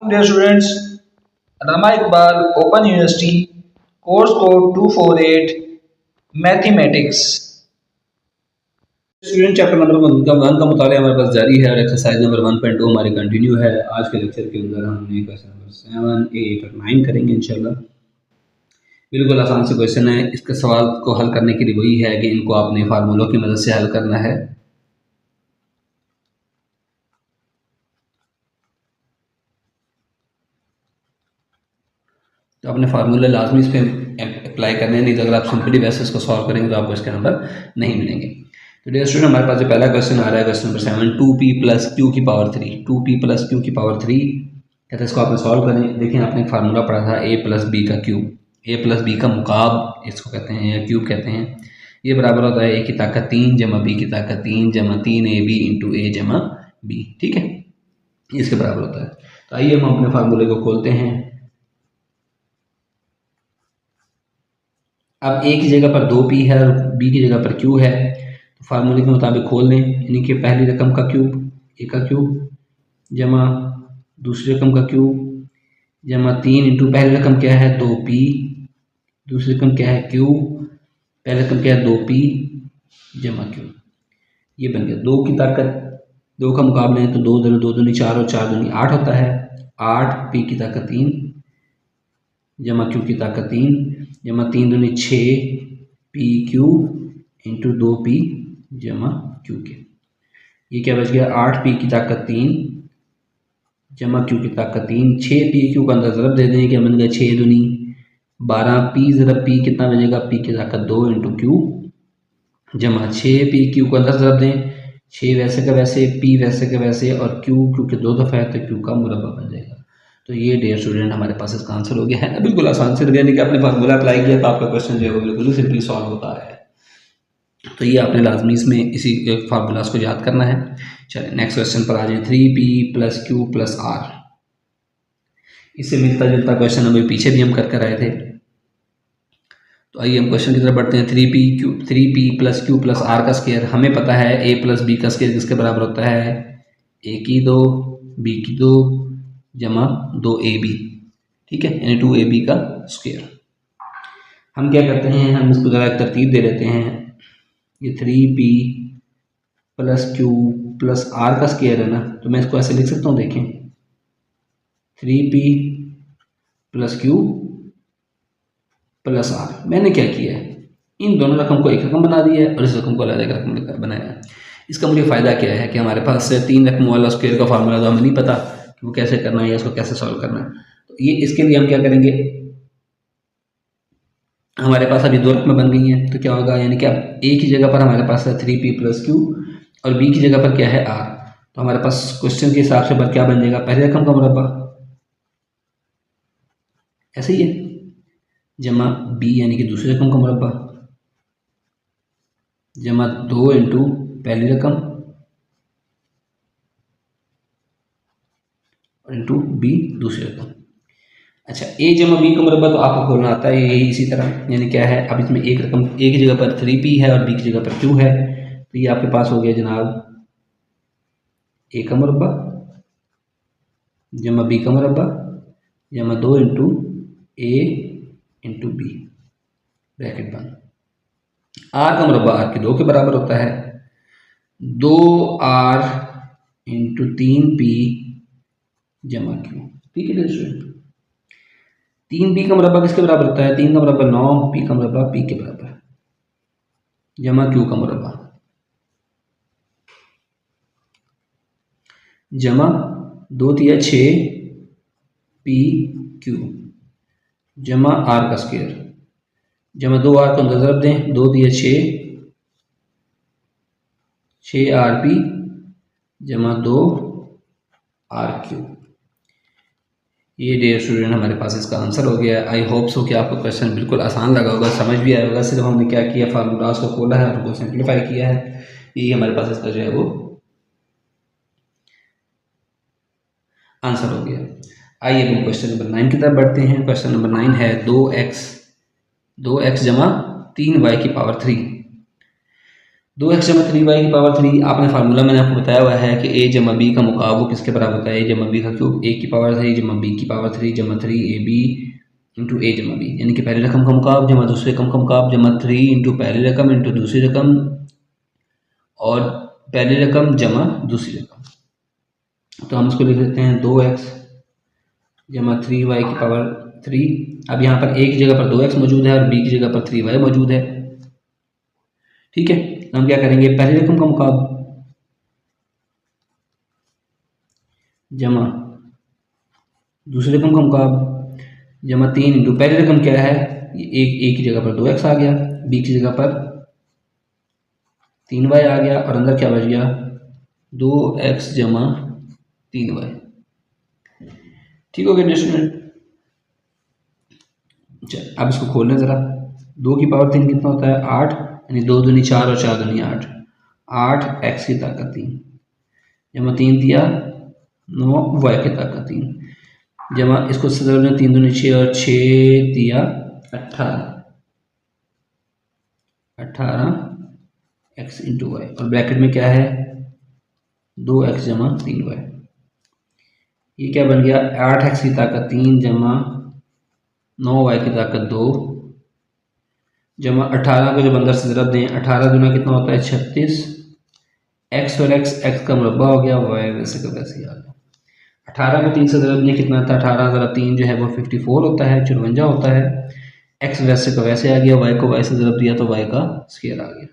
Dear students, Rama Iqbal, Open University, course code 248, Mathematics. Student chapter number 1 का मुताला हमारे पास जारी है और एक्सरसाइज नंबर 1.2 हमारी कंटिन्यू है। आज के लेक्चर के अंदर हमने क्वेश्चन नंबर 7, 8 और 9 करेंगे इंशाल्लाह। बिल्कुल आसान से क्वेश्चन है। इसके सवाल को हल करने के लिए वही है कि इनको आपने फार्मूलों की मदद से हल करना है। तो आपने फार्मूला लाजमी इस पर अप्लाई करने, नहीं तो अगर आप सिंपली वैसे इसको सॉल्व करेंगे तो आपको इसके नंबर नहीं मिलेंगे। तो डियर स्टूडेंट, हमारे पास जो पहला क्वेश्चन आ रहा है question number 7, 2p plus Q की पावर 3। 2p प्लस क्यू की पावर 3 कहते हैं इसको आपने सॉल्व करें। देखिए आपने एक फार्मूला पढ़ा था a प्लस बी का क्यूब, a प्लस बी का मुकाब इसको कहते हैं या क्यूब कहते हैं। ये बराबर होता है a की ताकत 3 जमा b की ताकत 3 जमा 3ab इंटू a जमा b। ठीक है, इसके बराबर होता है। तो आइए हम अपने फार्मूले को खोलते हैं। अब a की जगह पर 2p है और b की जगह पर q है, तो फार्मूले के मुताबिक खोल लें। यानी कि पहली रकम का क्यूब a का क्यूब जमा दूसरी रकम का क्यूब जमा 3 इंटू पहली रकम क्या है 2p, दूसरी रकम क्या है q, पहली रकम क्या है 2p जमा q। ये बन गया 2 की ताकत 2 का मुकाबला है तो 2 दूनी 2 दूनी 4 और 4 दूनी 8 होता है। 8p की ताकत 3 जमा q की ताकत 3 जमा 3 दूनी 6pq इंटू 2p जमा q के। ये क्या बच गया 8p की ताकत 3 जमा q की ताकत 3। 6pq का अंदर ज़रब दे दें, क्या बन गया 6 दूनी 12p ज़रब p कितना बनेगा p की ताकत 2 इंटू q जमा 6pq का अंदर ज़रब दें, 6 वैसे का वैसे p वैसे का वैसे और q क्योंकि 2 दफ़ा है तो q का मुरब्बा बन जाएगा। तो ये डियर स्टूडेंट हमारे पास इसका आंसर हो गया है ना। बिल्कुल आसान से, यानी कि आपने फार्मूला अप्लाई किया तो आपका क्वेश्चन जो है वो बिल्कुल सिंपली सॉल्व होता है। तो ये आपने लाजमी इसमें इसी फार्मूलाज को याद करना है। चलिए नेक्स्ट क्वेश्चन पर आ जाए। 3p plus q plus are. इससे मिलता जुलता क्वेश्चन अभी पीछे भी हम कर आए थे। तो आइए हम क्वेश्चन की तरफ बढ़ते हैं। 3p plus q plus r का स्क्वायर हमें पता है a प्लस बी का स्क्वायर किसके बराबर होता है a की 2 b की 2 जमा 2ab। ठीक है, यानी 2ab का स्क्वायर। हम क्या करते हैं, हम इसको ज़रा तरतीब दे देते हैं। ये 3p plus q plus r का स्क्वायर है ना, तो मैं इसको ऐसे लिख सकता हूँ। देखें 3p plus q plus are. मैंने क्या किया है, इन दोनों रकम को एक रकम बना दिया है और इस रकम को अलग रकम बनाया है। इसका मुझे फ़ायदा क्या है कि हमारे पास 3 रकमों वाला स्क्वायर का फार्मूला तो हमें नहीं पता कि वो कैसे करना है या इसको कैसे सॉल्व करना है। तो ये इसके लिए हम क्या करेंगे, हमारे पास अभी 2 रकमें बन गई हैं तो क्या होगा, यानी कि अब a की जगह पर हमारे पास है 3p प्लस क्यू और b की जगह पर क्या है r। तो हमारे पास क्वेश्चन के हिसाब से पर क्या बन जाएगा, पहली रकम का मुरब्बा ऐसे ही है जमा b यानी कि दूसरी रकम का मुरब्बा जमा 2 इंटू पहली रकम और इंटू b दूसरी रकम। अच्छा, a जमा b का मुरब्बा तो आपको खोलना आता है यही इसी तरह। यानी क्या है, अब इसमें एक रकम a की जगह पर 3p है और b की जगह पर q है, तो ये आपके पास हो गया जनाब a का मुरब्बा जमा b का मुरब्बा जमा 2 into a into b bracket बंद। r का मुरब्बा r के 2 के बराबर होता है। 2r इंटू 3p जमा q। ठीक है स्टूडेंट, 3p का मुरब्बा किसके बराबर होता है, 3 का मुरब्बा 9, p का मुरब्बा p के बराबर जमा q का मुरब्बा जमा 2 तिया 6 p q जमा r का स्क्वायर जमा 2r को अंदर ज़रब दें, 2 तिया 6rp जमा 2rq। ये डियर स्टूडेंट हमारे पास इसका आंसर हो गया है। आई होप सो कि आपको क्वेश्चन बिल्कुल आसान लगा होगा, समझ भी आया होगा। सिर्फ हमने क्या किया, फार्मूलाज को खोला है और उनको सिंप्लीफाई किया है। यही हमारे पास इसका जो है वो आंसर हो गया। आइए हम क्वेश्चन नंबर 9 की तरफ बढ़ते हैं। क्वेश्चन नंबर 9 है 2x जमा 3y की पावर 3। 2x जमा 3y की पावर 3, आपने फार्मूला मैंने आपको बताया हुआ है कि a जमा b का मुकाब वो किसके बराबर होता है, a जमा b का क्यूब, a की पावर 3 जमा b की पावर 3 जमा 3ab इंटू a जमा b, यानी कि पहली रकम का मुकाब जमा दूसरी रकम का मुकाब जमा 3 इंटू पहली रकम इंटू दूसरी रकम और पहली रकम जमा दूसरी रकम। तो हम इसको लिख देते हैं 2x जमा 3y की पावर 3। अब यहाँ पर a की जगह पर 2x मौजूद है और b की जगह पर 3y मौजूद है। ठीक है, हम क्या करेंगे, पहली रकम का मुकाब जमा दूसरी रकम का मुकाब जमा 3 इंटू पहली रकम क्या है, एक की जगह पर 2x आ गया, b की जगह पर 3y आ गया और अंदर क्या बच गया 2x जमा 3y। ठीक हो गया स्टूडेंट। अच्छा अब इसको खोल लें ज़रा। 2 की पावर 3 कितना होता है 8, यानी 2 दूनी 4 और 4 दूनी 8, 8x की ताकत 3 जमा 3 दिया 9y की ताकत 3 जमा इसको 3 दूनी 6 और 6 दिया 18x इंटू वाई और ब्रैकेट में क्या है 2x जमा 3y। ये क्या बन गया 8x की ताकत 3 जमा 9y की ताकत 2 जमा 18 को जब अंदर से ज़रब दें 18 दूना कितना होता है 36, x और x का मुरब्बा हो गया, y वैसे का वैसे ही आ गया। 18 को 3 से ज़रब दें कितना था 18 ज़रा 3 जो है वो 54 होता है, 54 होता है। x वैसे का वैसे आ गया, y को y से ज़रब दिया तो y का स्क्वायर आ गया।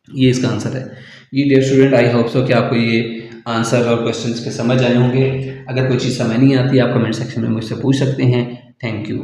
ये इसका आंसर है जी। Dear student, I hope so कि आपको ये आंसर और क्वेश्चंस के समझ आए होंगे। अगर कोई चीज़ समझ नहीं आती आप कमेंट सेक्शन में मुझसे पूछ सकते हैं। Thank you.